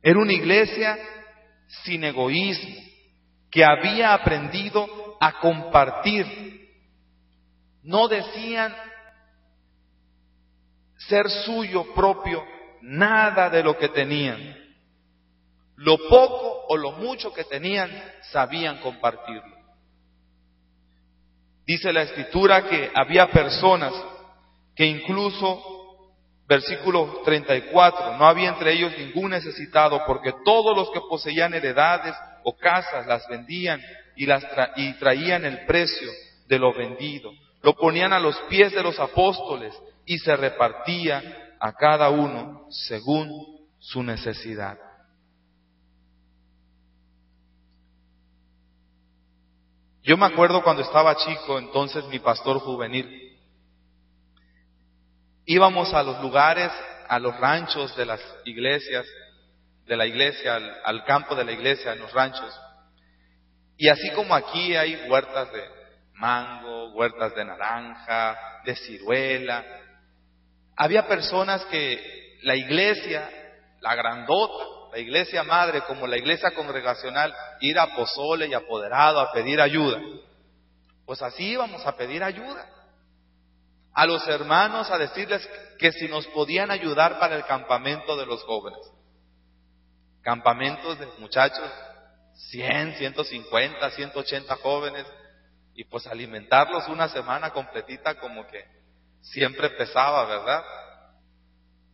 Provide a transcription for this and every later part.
Era una iglesia sin egoísmo, que había aprendido a compartir. No decían ser suyo propio nada de lo que tenían. Lo poco o lo mucho que tenían, sabían compartirlo. Dice la Escritura que había personas que incluso, versículo 34, no había entre ellos ningún necesitado, porque todos los que poseían heredades o casas las vendían y traían el precio de lo vendido. Lo ponían a los pies de los apóstoles y se repartía a cada uno según su necesidad. Yo me acuerdo cuando estaba chico, entonces mi pastor juvenil, íbamos a los lugares, a los ranchos de las iglesias, de la iglesia, al campo de la iglesia, en los ranchos. Y así como aquí hay huertas de mango, huertas de naranja, de ciruela, había personas que la iglesia, la grandota, la iglesia madre, como la iglesia congregacional, ir a pozole y apoderado a pedir ayuda. Pues así íbamos a pedir ayuda a los hermanos, a decirles que si nos podían ayudar para el campamento de los jóvenes. Campamentos de muchachos, 100, 150, 180 jóvenes, y pues alimentarlos una semana completita como que siempre pesaba, ¿verdad?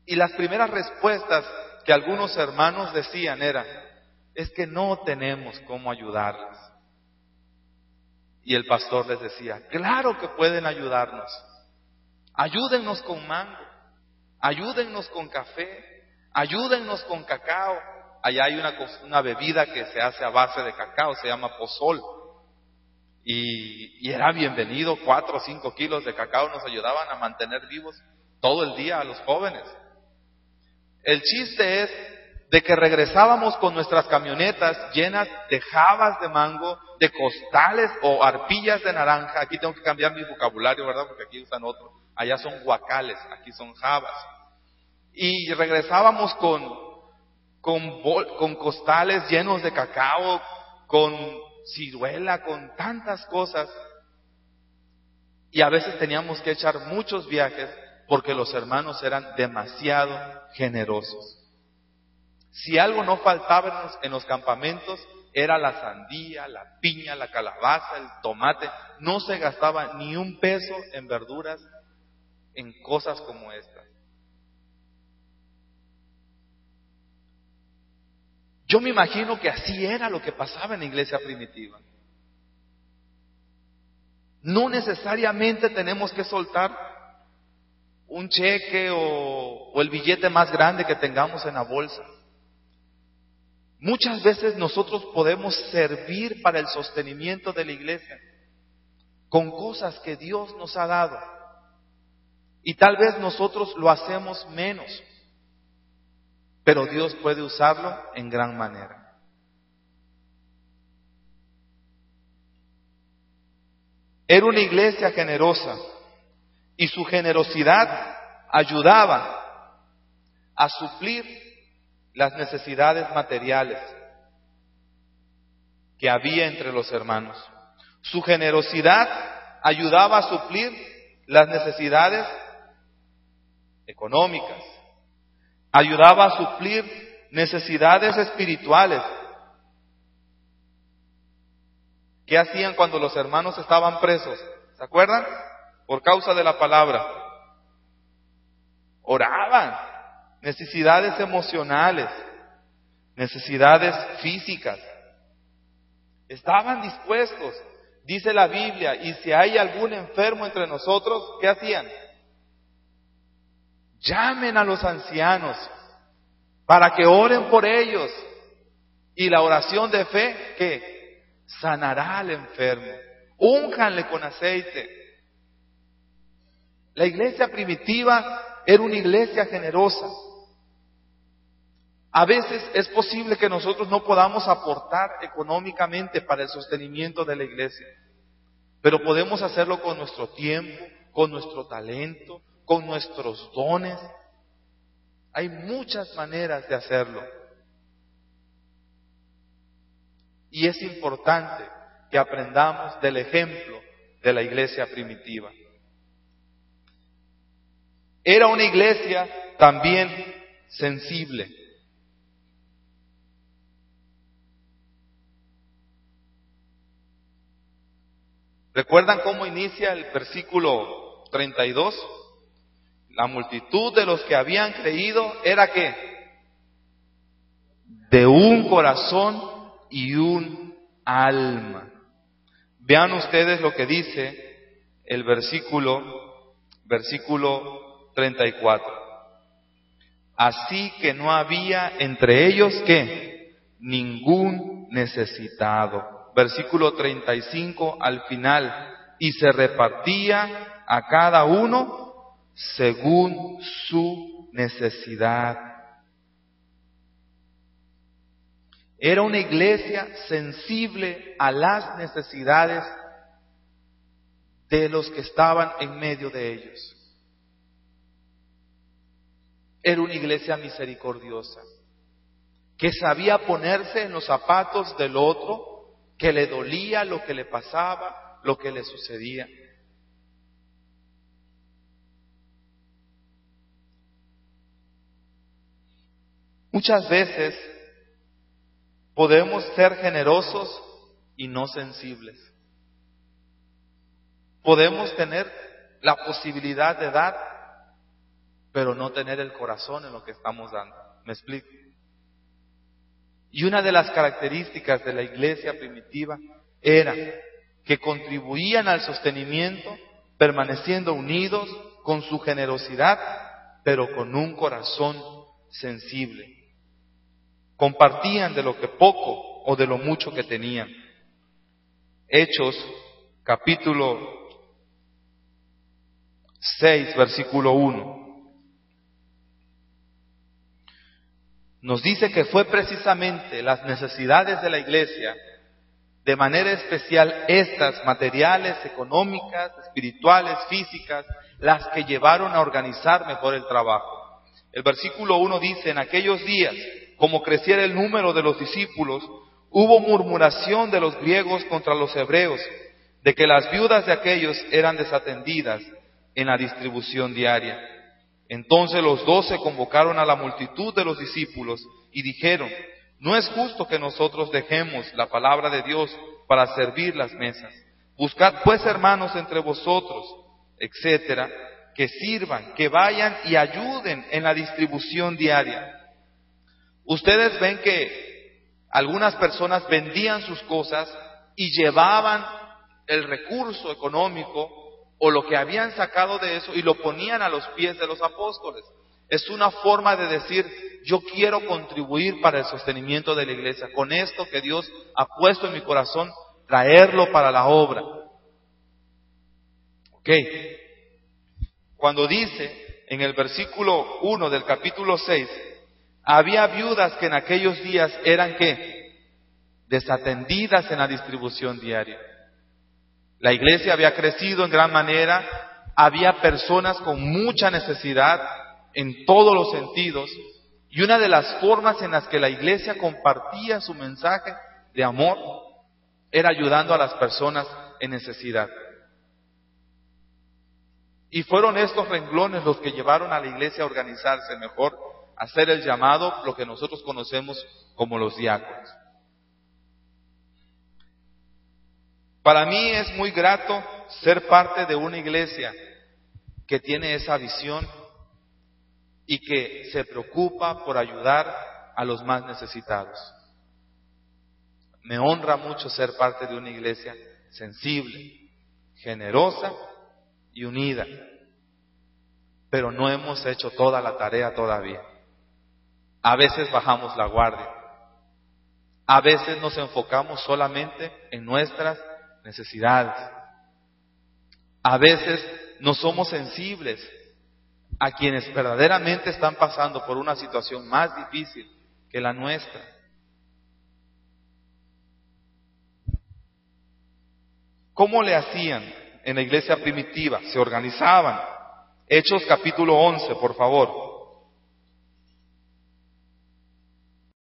Y las primeras respuestas que algunos hermanos decían era: es que no tenemos cómo ayudarles. Y el pastor les decía: claro que pueden ayudarnos. Ayúdennos con mango, ayúdennos con café, ayúdennos con cacao. Allá hay una bebida que se hace a base de cacao, se llama pozol. Y era bienvenido, 4 o 5 kilos de cacao nos ayudaban a mantener vivos todo el día a los jóvenes. El chiste es de que regresábamos con nuestras camionetas llenas de jabas de mango, de costales o arpillas de naranja. Aquí tengo que cambiar mi vocabulario, ¿verdad? Porque aquí usan otro. Allá son guacales, aquí son jabas. Y regresábamos con costales llenos de cacao, con ciruela, con tantas cosas. Y a veces teníamos que echar muchos viajes porque los hermanos eran demasiado generosos. Si algo no faltaba en los campamentos, era la sandía, la piña, la calabaza, el tomate. No se gastaba ni un peso en verduras, en cosas como estas. Yo me imagino que así era lo que pasaba en la iglesia primitiva. No necesariamente tenemos que soltar un cheque o el billete más grande que tengamos en la bolsa. Muchas veces nosotros podemos servir para el sostenimiento de la iglesia con cosas que Dios nos ha dado. Y tal vez nosotros lo hacemos menos, pero Dios puede usarlo en gran manera. Era una iglesia generosa y su generosidad ayudaba a suplir las necesidades materiales que había entre los hermanos. Su generosidad ayudaba a suplir las necesidades económicas, ayudaba a suplir necesidades espirituales. ¿Qué hacían cuando los hermanos estaban presos? ¿Se acuerdan? Por causa de la palabra. Oraban. Necesidades emocionales, necesidades físicas. Estaban dispuestos, dice la Biblia, y si hay algún enfermo entre nosotros, ¿qué hacían? Llamen a los ancianos para que oren por ellos. Y la oración de fe, ¿qué? Sanará al enfermo. Únjanle con aceite. La iglesia primitiva era una iglesia generosa. A veces es posible que nosotros no podamos aportar económicamente para el sostenimiento de la iglesia, pero podemos hacerlo con nuestro tiempo, con nuestro talento, con nuestros dones. Hay muchas maneras de hacerlo. Y es importante que aprendamos del ejemplo de la iglesia primitiva. Era una iglesia también sensible. ¿Recuerdan cómo inicia el versículo 32? La multitud de los que habían creído era ¿qué? De un corazón y un alma. Vean ustedes lo que dice el versículo 34. Así que no había entre ellos ¿qué? Ningún necesitado. Versículo 35 al final. Y se repartía a cada uno según su necesidad. Era una iglesia sensible a las necesidades de los que estaban en medio de ellos. Era una iglesia misericordiosa, que sabía ponerse en los zapatos del otro, que le dolía lo que le pasaba, lo que le sucedía. Muchas veces podemos ser generosos y no sensibles. Podemos tener la posibilidad de dar, pero no tener el corazón en lo que estamos dando. ¿Me explico? Y una de las características de la iglesia primitiva era que contribuían al sostenimiento, permaneciendo unidos con su generosidad, pero con un corazón sensible. Compartían de lo que poco o de lo mucho que tenían. Hechos, capítulo 6, versículo 1. Nos dice que fue precisamente las necesidades de la iglesia, de manera especial estas materiales, económicas, espirituales, físicas, las que llevaron a organizar mejor el trabajo. El versículo 1 dice, en aquellos días, como creciera el número de los discípulos, hubo murmuración de los griegos contra los hebreos, de que las viudas de aquellos eran desatendidas en la distribución diaria. Entonces los 12 convocaron a la multitud de los discípulos y dijeron, no es justo que nosotros dejemos la palabra de Dios para servir las mesas. Buscad pues, hermanos, entre vosotros, etcétera, que sirvan, que vayan y ayuden en la distribución diaria. Ustedes ven que algunas personas vendían sus cosas y llevaban el recurso económico o lo que habían sacado de eso y lo ponían a los pies de los apóstoles. Es una forma de decir, yo quiero contribuir para el sostenimiento de la iglesia. Con esto que Dios ha puesto en mi corazón, traerlo para la obra. Ok. Cuando dice en el versículo 1 del capítulo 6, había viudas que en aquellos días eran ¿qué? Desatendidas en la distribución diaria. La iglesia había crecido en gran manera, había personas con mucha necesidad en todos los sentidos, y una de las formas en las que la iglesia compartía su mensaje de amor era ayudando a las personas en necesidad. Y fueron estos renglones los que llevaron a la iglesia a organizarse mejor, a hacer el llamado, lo que nosotros conocemos como los diáconos. Para mí es muy grato ser parte de una iglesia que tiene esa visión y que se preocupa por ayudar a los más necesitados. Me honra mucho ser parte de una iglesia sensible, generosa y unida, pero no hemos hecho toda la tarea todavía. A veces bajamos la guardia, a veces nos enfocamos solamente en nuestras necesidades, a veces no somos sensibles a quienes verdaderamente están pasando por una situación más difícil que la nuestra. ¿Cómo le hacían en la iglesia primitiva? Se organizaban. Hechos capítulo 11, por favor.